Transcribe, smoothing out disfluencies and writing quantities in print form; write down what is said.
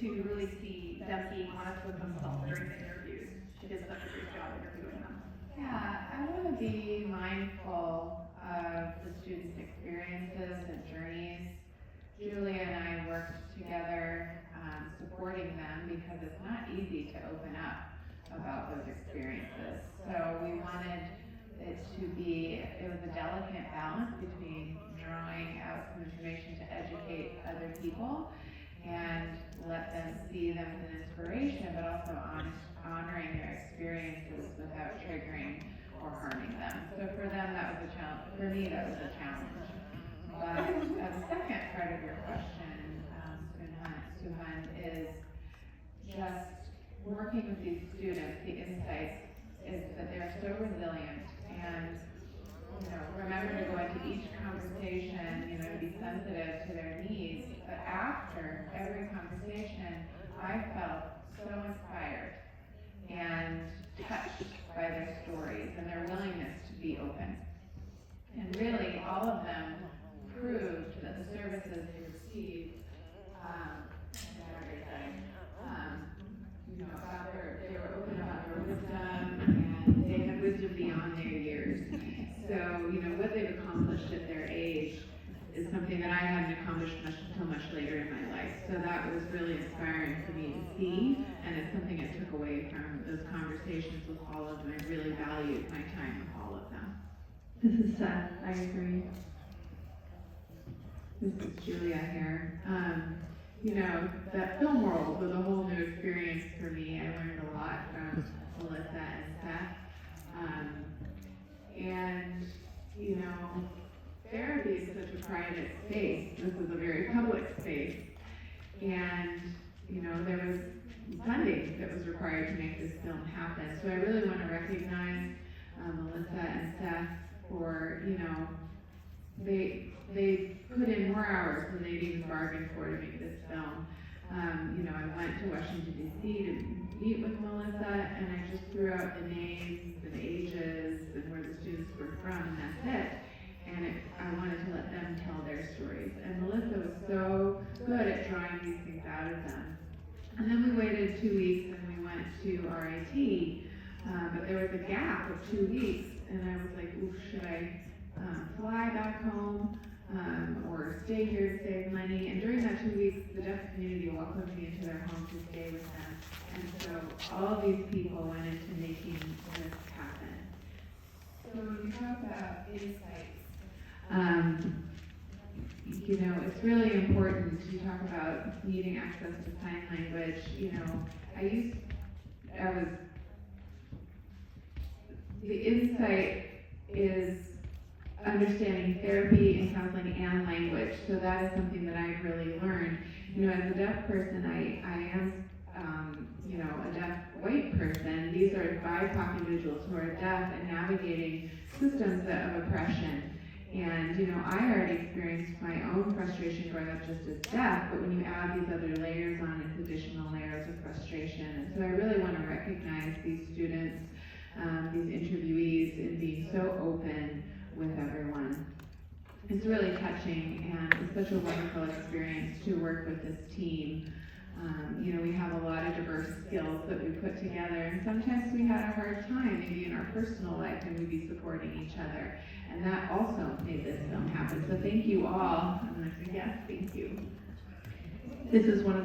to really see them being honest with themselves during the interviews. She did such a great job interviewing them. Yeah, I want to be mindful of the students' experiences and journeys. Julia and I worked together supporting them because it's not easy to open up about those experiences. So we wanted it to be, it was a delicate balance between drawing out some information to educate other people and let them see them as an inspiration, but also honoring their experiences without triggering or harming them. So for them, that was a challenge. For me, that was a challenge. But the second part of your question, SooHyun, is just working with these students. The insight is that they're so resilient, and remember to go into each conversation, to be sensitive to their needs. But after every conversation, I felt so inspired and touched by their stories and their willingness to be open. And really, all of them proved that the services they received, they were open about their wisdom, and they had wisdom beyond their years. So, what they've accomplished at their age is something that I hadn't accomplished until much later in my life. So that was really inspiring for me to see, and it's something I took away from those conversations with all of them. I really valued my time with all of them. This is Seth. I agree. This is Julia here. That film world was a whole new experience for me. I learned a lot from Melissa and Seth. Therapy is such a private space. This is a very public space. And, there was funding that was required to make this film happen. So I really want to recognize Melissa and Seth for, they put in more hours than they'd even bargained for to make this film. I went to Washington, D.C. to meet with Melissa, and I just threw out the names and ages and where the students were from, and that's it. And I wanted to let them tell their stories. And Melissa was so good at drawing these things out of them. And then we waited 2 weeks, and we went to RIT, but there was a gap of 2 weeks, and I was like, ooh, should I fly back home or stay here to save money? And during that 2 weeks, the deaf community welcomed me into their home to stay with them. And so all of these people went into making this happen. So when you talk about insights, it's really important to talk about needing access to sign language. The insight is understanding therapy and counseling and language. So that is something that I've really learned. As a deaf person, I am, a deaf white person. These are BIPOC individuals who are deaf and navigating systems of oppression. And, I already experienced my own frustration growing up just as deaf, but when you add these other layers on, it's additional layers of frustration. And so I really want to recognize these students, these interviewees, and being so open with everyone. It's really touching, and it's such a wonderful experience to work with this team. We have a lot of diverse skills that we put together, and sometimes we had a hard time, maybe in our personal life, and we'd be supporting each other. And that also made this film happen. So thank you all. I'm going to say yes, thank you. This is one of